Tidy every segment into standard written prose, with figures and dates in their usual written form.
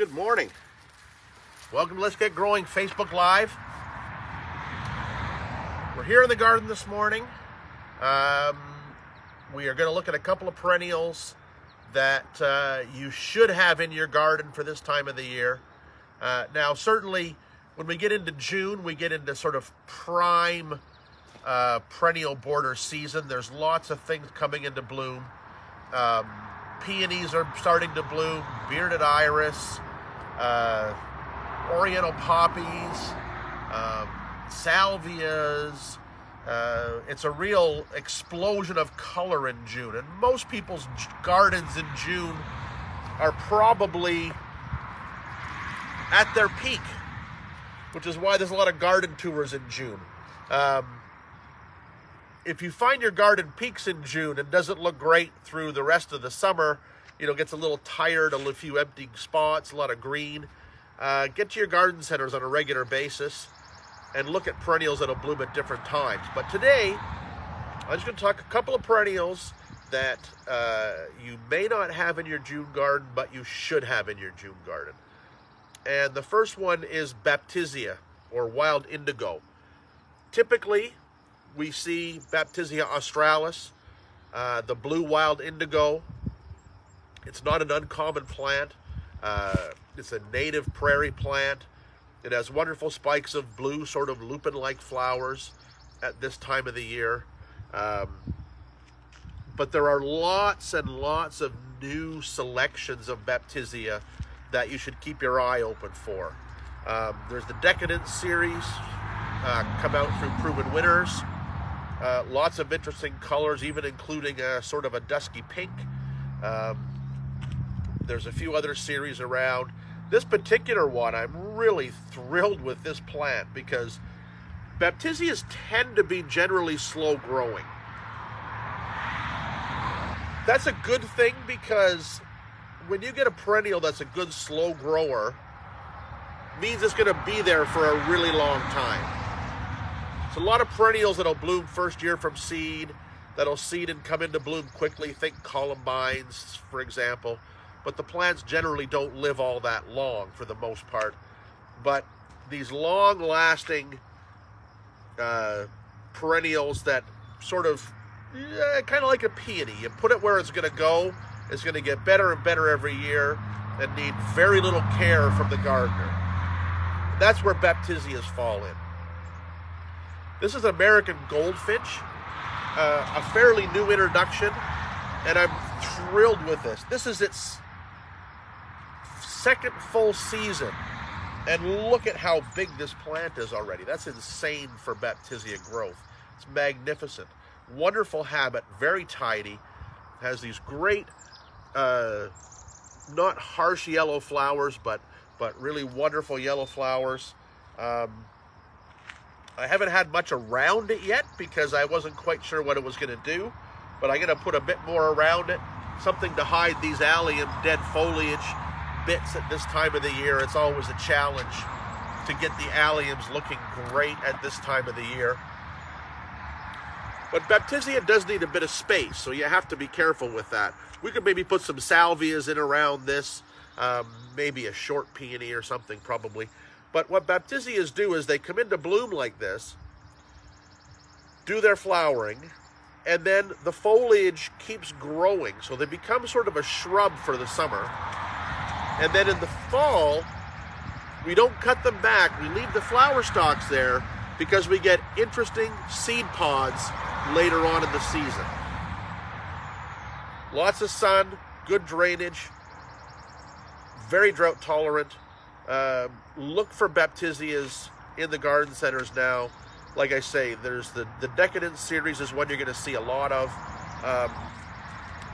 Good morning. Welcome to Let's Get Growing Facebook Live. We're here in the garden this morning. We are going to look at a couple of perennials that you should have in your garden for this time of the year. Now, certainly, when we get into June, we get into sort of prime perennial border season. There's lots of things coming into bloom. Peonies are starting to bloom, bearded iris, oriental poppies, salvias. It's a real explosion of color in June, and most people's gardens in June are probably at their peak, which is why there's a lot of garden tours in June. If you find your garden peaks in June and doesn't look great through the rest of the summer, gets a little tired, a few empty spots, a lot of green, get to your garden centers on a regular basis and look at perennials that'll bloom at different times. But today, I'm just going to talk a couple of perennials that you may not have in your June garden, but you should have in your June garden. And the first one is Baptisia, or wild indigo. Typically, we see Baptisia australis, the blue wild indigo. It's not an uncommon plant. It's a native prairie plant. It has wonderful spikes of blue, sort of lupin-like flowers at this time of the year. But there are lots and lots of new selections of Baptisia that you should keep your eye open for. There's the Decadent series, come out through Proven Winners. Lots of interesting colors, even including a sort of a dusky pink. There's a few other series around. This particular one, I'm really thrilled with this plant because Baptisias tend to be generally slow growing. That's a good thing because when you get a perennial that's a good slow grower, means it's going to be there for a really long time. So a lot of perennials that'll bloom first year from seed, that'll seed and come into bloom quickly. Think columbines, for example. But the plants generally don't live all that long for the most part. But these long-lasting perennials that sort of, kind of like a peony. You put it where it's going to go. It's going to get better and better every year and need very little care from the gardener. That's where Baptisias fall in. This is American goldfinch, a fairly new introduction, and I'm thrilled with this. This is its second full season, and look at how big this plant is already. That's insane for Baptisia growth. It's magnificent. Wonderful habit, very tidy, has these great, not harsh yellow flowers, but really wonderful yellow flowers. I haven't had much around it yet because I wasn't quite sure what it was going to do, but I'm going to put a bit more around it, something to hide these allium dead foliage bits at this time of the year. It's always a challenge to get the alliums looking great at this time of the year. But Baptisia does need a bit of space, so you have to be careful with that. We could maybe put some salvias in around this, maybe a short peony or something probably. But what Baptisias do is they come into bloom like this, do their flowering, and then the foliage keeps growing. So they become sort of a shrub for the summer. And then in the fall, we don't cut them back. We leave the flower stalks there because we get interesting seed pods later on in the season. Lots of sun, good drainage, very drought tolerant. Look for Baptisias in the garden centers now. Like I say, there's the Decadent series is one you're going to see a lot of.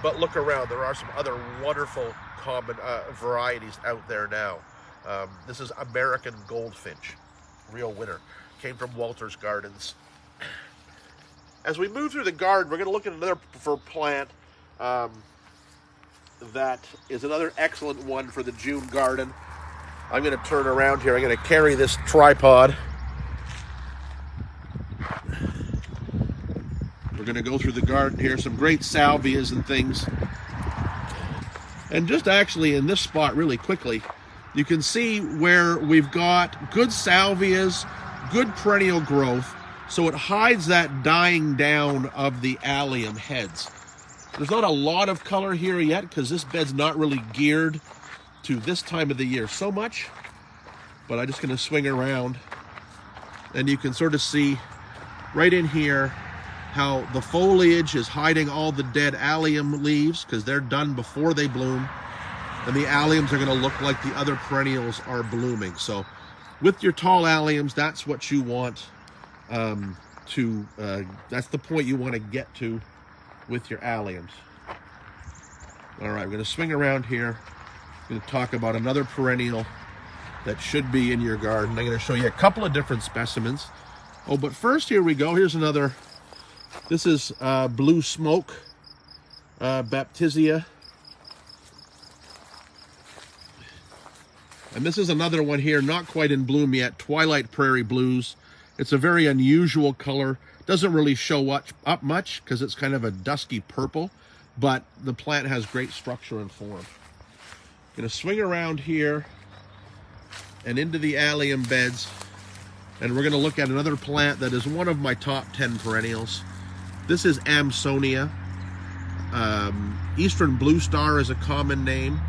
But look around. There are some other wonderful common varieties out there now. This is American goldfinch, real winner. Came from Walter's Gardens. As we move through the garden, we're going to look at another plant that is another excellent one for the June garden. I'm going to turn around here. I'm going to carry this tripod. We're going to go through the garden here. Some great salvias and things. And just actually in this spot really quickly, you can see where we've got good salvias, good perennial growth, so it hides that dying down of the allium heads. There's not a lot of color here yet because this bed's not really geared to this time of the year so much, but I'm just going to swing around and you can sort of see right in here how the foliage is hiding all the dead allium leaves because they're done before they bloom, and the alliums are going to look like the other perennials are blooming. So with your tall alliums, that's what you want that's the point you want to get to with your alliums. All right, we're going to swing around here. I'm going to talk about another perennial that should be in your garden. I'm going to show you a couple of different specimens. Oh, but first, here we go. Here's another. This is blue smoke baptisia. And this is another one here, not quite in bloom yet, twilight prairie blues. It's a very unusual color. Doesn't really show up much because it's kind of a dusky purple, but the plant has great structure and form. Gonna swing around here and into the allium beds, and we're gonna look at another plant that is one of my top 10 perennials. This is Amsonia. Eastern Blue Star is a common name.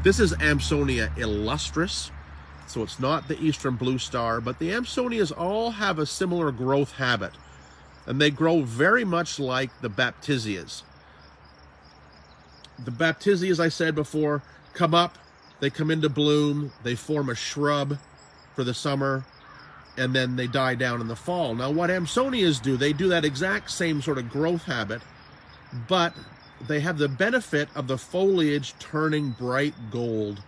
This is Amsonia illustris, so it's not the Eastern Blue Star, but the Amsonias all have a similar growth habit, and they grow very much like the baptisias. The baptisia, as I said before, come up, they come into bloom, they form a shrub for the summer, and then they die down in the fall. Now what Amsonias do, they do that exact same sort of growth habit, but they have the benefit of the foliage turning bright gold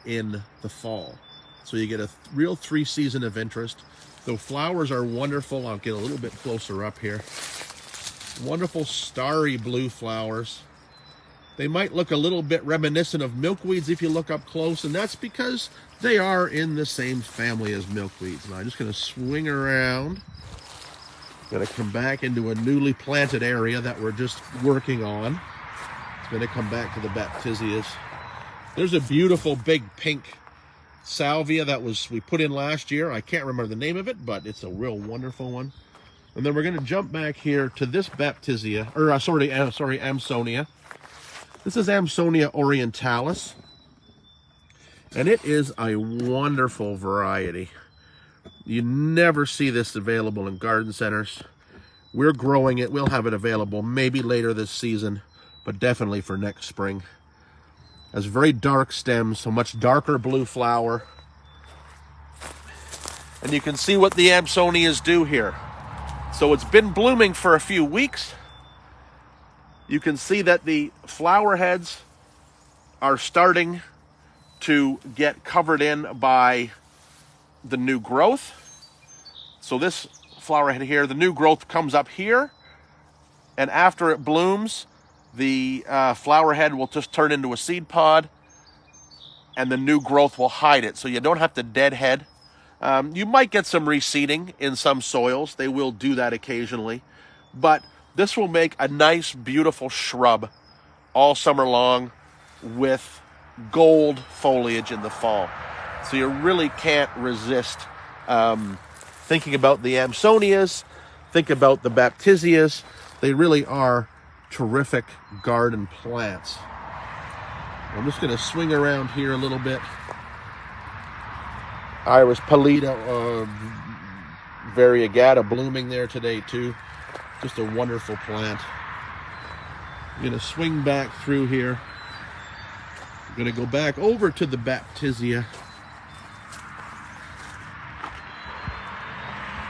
in the fall. So you get a real three-season of interest. The flowers are wonderful. I'll get a little bit closer up here. Wonderful starry blue flowers. They might look a little bit reminiscent of milkweeds if you look up close, and that's because they are in the same family as milkweeds. Now I'm just going to swing around. Going to come back into a newly planted area that we're just working on. It's going to come back to the baptisias. There's a beautiful big pink salvia that we put in last year. I can't remember the name of it, but it's a real wonderful one. And then we're going to jump back here to this baptisia, or Amsonia. This is Amsonia orientalis, and it is a wonderful variety. You never see this available in garden centers. We're growing it. We'll have it available maybe later this season, but definitely for next spring. Has very dark stems, so much darker blue flower. And you can see what the Amsonias do here. So it's been blooming for a few weeks. You can see that the flower heads are starting to get covered in by the new growth. So this flower head here, the new growth comes up here, and after it blooms, the flower head will just turn into a seed pod, and the new growth will hide it, so you don't have to deadhead. You might get some reseeding in some soils. They will do that occasionally, but this will make a nice, beautiful shrub all summer long with gold foliage in the fall. So you really can't resist thinking about the Amsonias, think about the baptisias. They really are terrific garden plants. I'm just going to swing around here a little bit. Iris pallida variegata blooming there today too. Just a wonderful plant. I'm going to swing back through here. I'm going to go back over to the baptisia.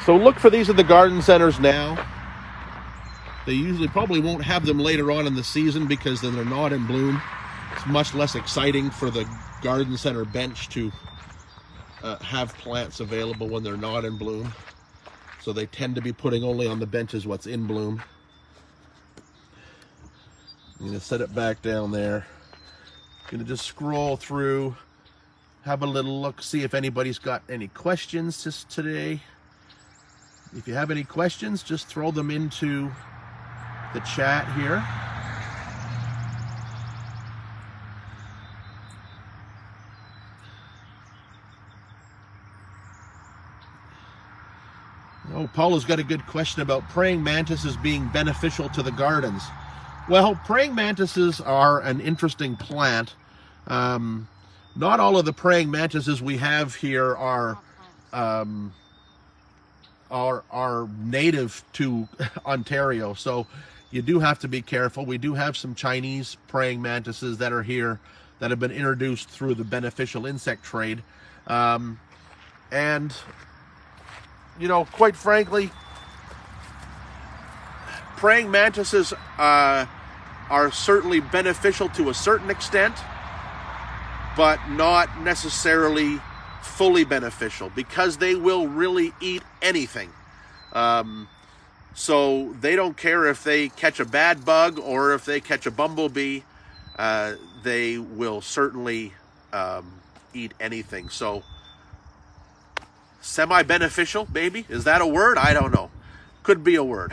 So look for these at the garden centers now. They usually probably won't have them later on in the season because then they're not in bloom. It's much less exciting for the garden center bench to have plants available when they're not in bloom. So they tend to be putting only on the benches what's in bloom. I'm going to set it back down there. I'm going to just scroll through, have a little look, see if anybody's got any questions just today. If you have any questions, just throw them into the chat here. Oh, Paula's got a good question about praying mantises being beneficial to the gardens. Well, praying mantises are an interesting plant. Not all of the praying mantises we have here are native to Ontario, so you do have to be careful. We do have some Chinese praying mantises that are here that have been introduced through the beneficial insect trade. And, you know, quite frankly, praying mantises are certainly beneficial to a certain extent, but not necessarily fully beneficial, because they will really eat anything. So they don't care if they catch a bad bug or if they catch a bumblebee. They will certainly eat anything. So semi-beneficial, maybe? Is that a word? I don't know. Could be a word.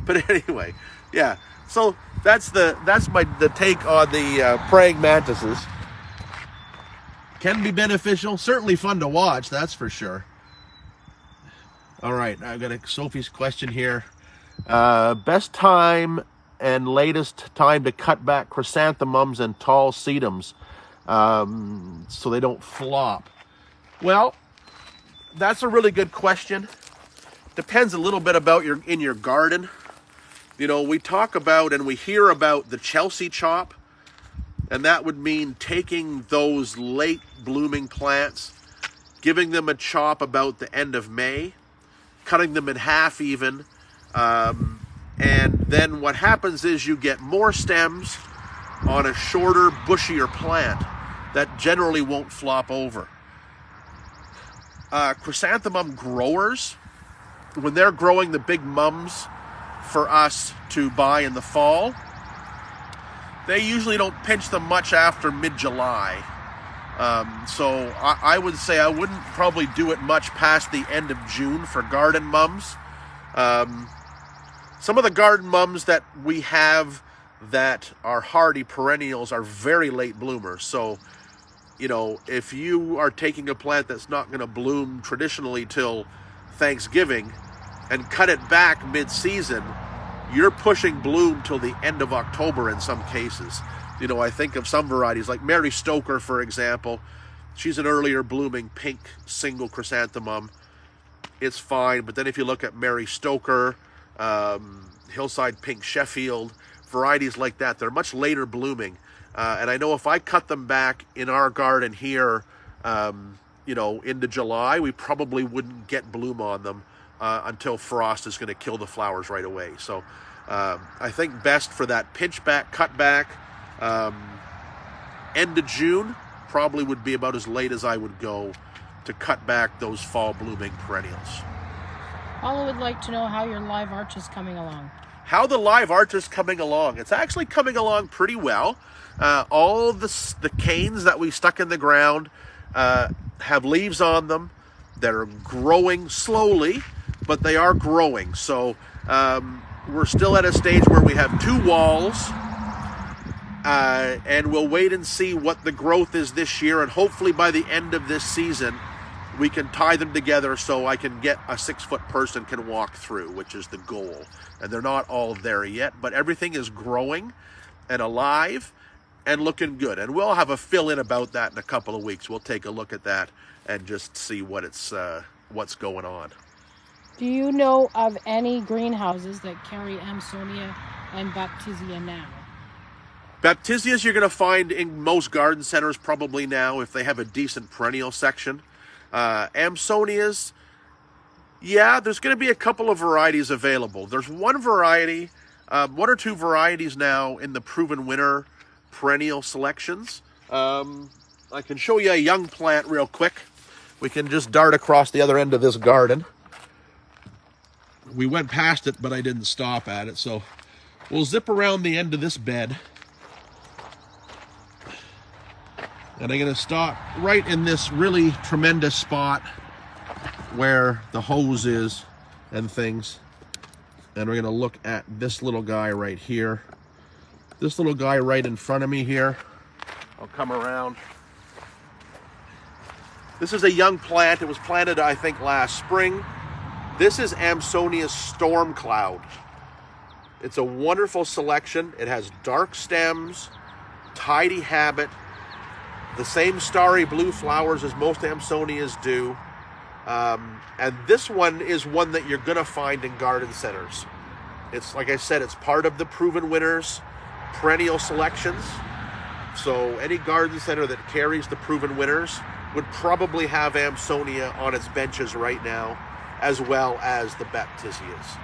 But anyway, yeah. So that's the take on the praying mantises. Can be beneficial, certainly fun to watch, that's for sure. All right, I've got Sophie's question here. Best time and latest time to cut back chrysanthemums and tall sedums so they don't flop. Well, that's a really good question. Depends a little bit about in your garden. You know, we talk about and we hear about the Chelsea chop, and that would mean taking those late blooming plants, giving them a chop about the end of May, cutting them in half even, and then what happens is you get more stems on a shorter, bushier plant that generally won't flop over. Chrysanthemum growers, when they're growing the big mums for us to buy in the fall, they usually don't pinch them much after mid-July. So I would say I wouldn't probably do it much past the end of June for garden mums. Some of the garden mums that we have that are hardy perennials are very late bloomers. So, you know, if you are taking a plant that's not going to bloom traditionally till Thanksgiving and cut it back mid-season, you're pushing bloom till the end of October in some cases. You know, I think of some varieties like Mary Stoker, for example. She's an earlier blooming pink single chrysanthemum. It's fine, but then if you look at Mary Stoker, Hillside Pink Sheffield, varieties like that, they're much later blooming. And I know if I cut them back in our garden here, you know, into July, we probably wouldn't get bloom on them until frost is going to kill the flowers right away. So I think best for that pinch back, cut back, end of June probably would be about as late as I would go to cut back those fall blooming perennials. Paula would like to know how your live arch is coming along. How the live arch is coming along. It's actually coming along pretty well. All the canes that we stuck in the ground have leaves on them that are growing slowly, but they are growing. So we're still at a stage where we have 2 walls, and we'll wait and see what the growth is this year, and hopefully by the end of this season we can tie them together so I can get a 6-foot person can walk through, which is the goal. And they're not all there yet, but everything is growing and alive and looking good. And we'll have a fill-in about that in a couple of weeks. We'll take a look at that and just see what's going on. Do you know of any greenhouses that carry Amsonia and Baptisia now? Baptisias you're going to find in most garden centers probably now if they have a decent perennial section. Amsonias, yeah, there's going to be a couple of varieties available. There's one variety, 1 or 2 varieties now in the Proven Winner perennial selections. I can show you a young plant real quick. We can just dart across the other end of this garden. We went past it, but I didn't stop at it, so we'll zip around the end of this bed. And I'm going to stop right in this really tremendous spot where the hose is and things. And we're going to look at this little guy right here. This little guy right in front of me here. I'll come around. This is a young plant. It was planted, I think, last spring. This is Amsonia's Storm Cloud. It's a wonderful selection. It has dark stems, tidy habit, the same starry blue flowers as most Amsonias do. And this one is one that you're going to find in garden centers. It's, like I said, it's part of the Proven Winners perennial selections. So any garden center that carries the Proven Winners would probably have Amsonia on its benches right now, as well as the Baptisias.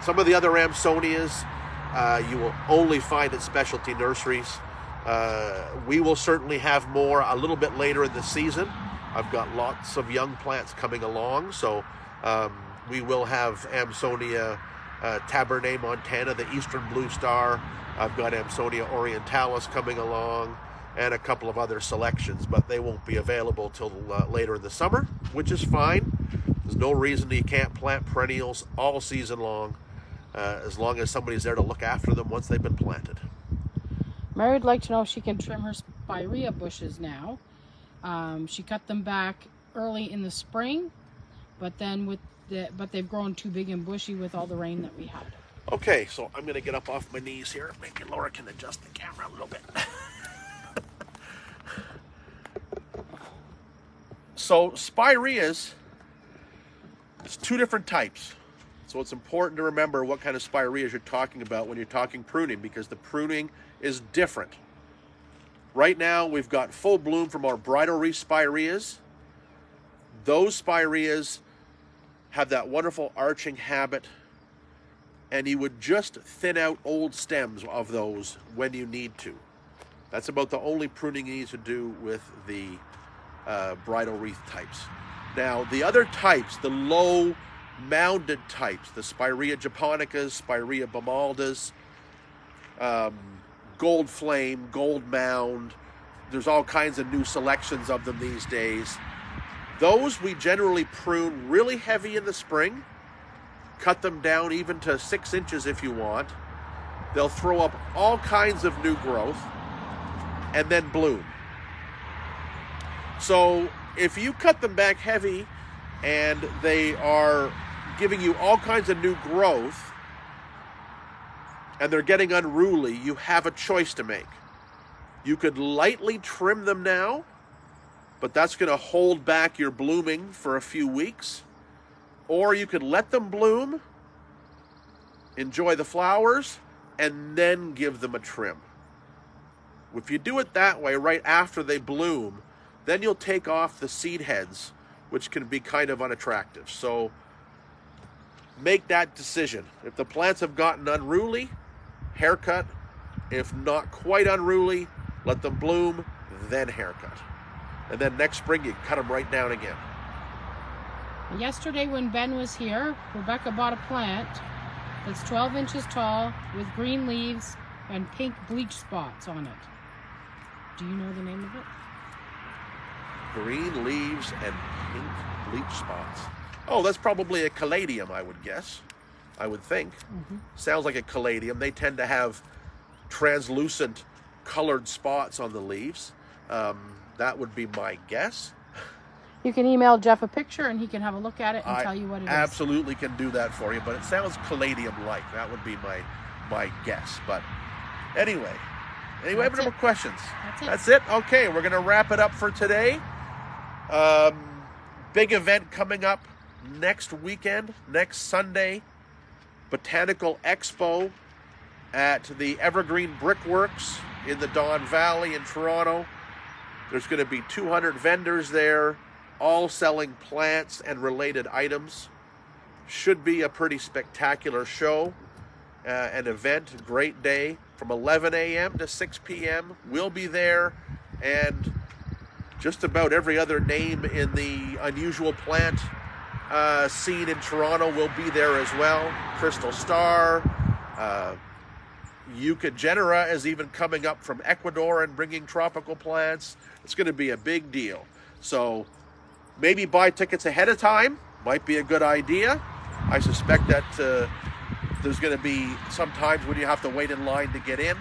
Some of the other Amsonias you will only find at specialty nurseries. We will certainly have more a little bit later in the season. I've got lots of young plants coming along, so we will have Amsonia Tabernet Montana, the Eastern Blue Star. I've got Amsonia Orientalis coming along, and a couple of other selections, but they won't be available till later in the summer, which is fine. There's no reason you can't plant perennials all season long, as long as somebody's there to look after them once they've been planted. Mary would like to know if she can trim her spirea bushes now. She cut them back early in the spring, but then but they've grown too big and bushy with all the rain that we had. Okay, so I'm going to get up off my knees here. Maybe Laura can adjust the camera a little bit. So spireas, there's two different types. So it's important to remember what kind of spireas you're talking about when you're talking pruning, because the pruning is different. Right now, we've got full bloom from our bridal wreath spireas. Those spireas have that wonderful arching habit, and you would just thin out old stems of those when you need to. That's about the only pruning you need to do with the bridal wreath types. Now, the other types, the low mounded types, the Spirea japonicas, Spirea bamaldas, gold flame, gold mound, there's all kinds of new selections of them these days. Those we generally prune really heavy in the spring, cut them down even to 6 inches if you want. They'll throw up all kinds of new growth and then bloom. So if you cut them back heavy and they are giving you all kinds of new growth and they're getting unruly, you have a choice to make. You could lightly trim them now, but that's going to hold back your blooming for a few weeks. Or you could let them bloom, enjoy the flowers, and then give them a trim. If you do it that way, right after they bloom, then you'll take off the seed heads, which can be kind of unattractive. So make that decision. If the plants have gotten unruly, haircut. If not quite unruly, let them bloom, then haircut. And then next spring, you cut them right down again. Yesterday when Ben was here, Rebecca bought a plant that's 12 inches tall with green leaves and pink bleach spots on it. Do you know the name of it? Green leaves and pink bleach spots. Oh, that's probably a caladium, I would guess. I would think. Mm-hmm. Sounds like a caladium. They tend to have translucent colored spots on the leaves. That would be my guess. You can email Jeff a picture and he can have a look at it and tell you what it is. Absolutely can do that for you, but it sounds caladium-like. That would be my guess. But anyway, have any more questions? That's it? Okay, we're going to wrap it up for today. Big event coming up next weekend, next Sunday. Botanical Expo at the Evergreen Brickworks in the Don Valley in Toronto. There's going to be 200 vendors there, all selling plants and related items. Should be a pretty spectacular show, an event, a great day from 11 a.m. to 6 p.m. We'll be there, and just about every other name in the unusual plant scene in Toronto will be there as well. Crystal Star, Yucca genera is even coming up from Ecuador and bringing tropical plants. It's going to be a big deal. So maybe buy tickets ahead of time. Might be a good idea. I suspect that there's going to be some times when you have to wait in line to get in.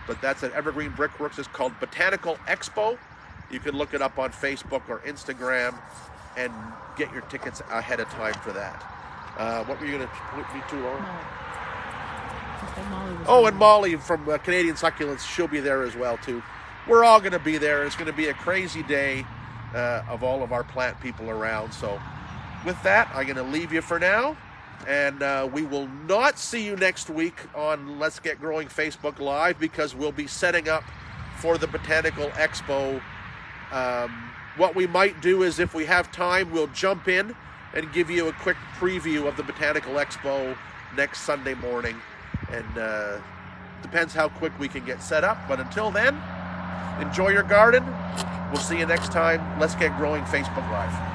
But that's at Evergreen Brickworks. It's called Botanical Expo. You can look it up on Facebook or Instagram. and get your tickets ahead of time for that. What were you going to point me to, Lauren? Oh, and Molly from Canadian Succulents, she'll be there as well too. We're all going to be there. It's going to be a crazy day of all of our plant people around. So with that, I'm going to leave you for now. And we will not see you next week on Let's Get Growing Facebook Live, because we'll be setting up for the Botanical Expo. What we might do is, if we have time, we'll jump in and give you a quick preview of the Botanical Expo next Sunday morning. And depends how quick we can get set up. But until then, enjoy your garden. We'll see you next time. Let's Get Growing Facebook Live.